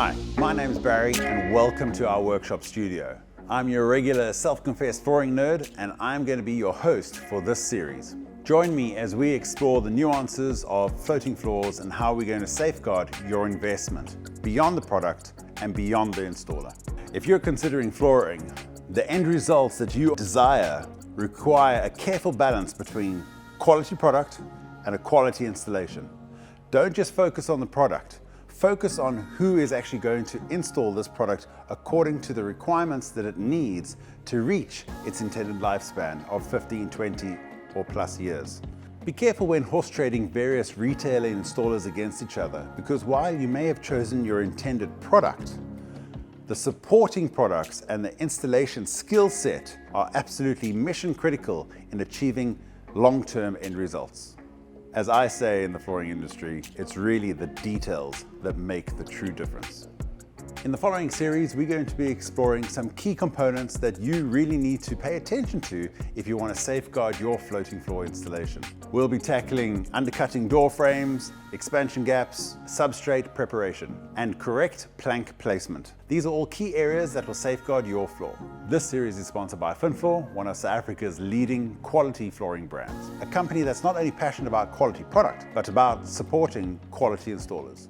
Hi, my name is Barry and welcome to our workshop studio. I'm your regular self-confessed flooring nerd and I'm going to be your host for this series. Join me as we explore the nuances of floating floors and how we're going to safeguard your investment beyond the product and beyond the installer. If you're considering flooring, the end results that you desire require a careful balance between quality product and a quality installation. Don't just focus on the product. Focus on who is actually going to install this product according to the requirements that it needs to reach its intended lifespan of 15, 20 or plus years. Be careful when horse trading various retailer installers against each other, because while you may have chosen your intended product, the supporting products and the installation skill set are absolutely mission critical in achieving long-term end results. As I say in the flooring industry, it's really the details that make the true difference. In the following series, we're going to be exploring some key components that you really need to pay attention to if you want to safeguard your floating floor installation. We'll be tackling undercutting door frames, expansion gaps, substrate preparation, and correct plank placement. These are all key areas that will safeguard your floor. This series is sponsored by Finfloor, one of South Africa's leading quality flooring brands. A company that's not only passionate about quality product, but about supporting quality installers.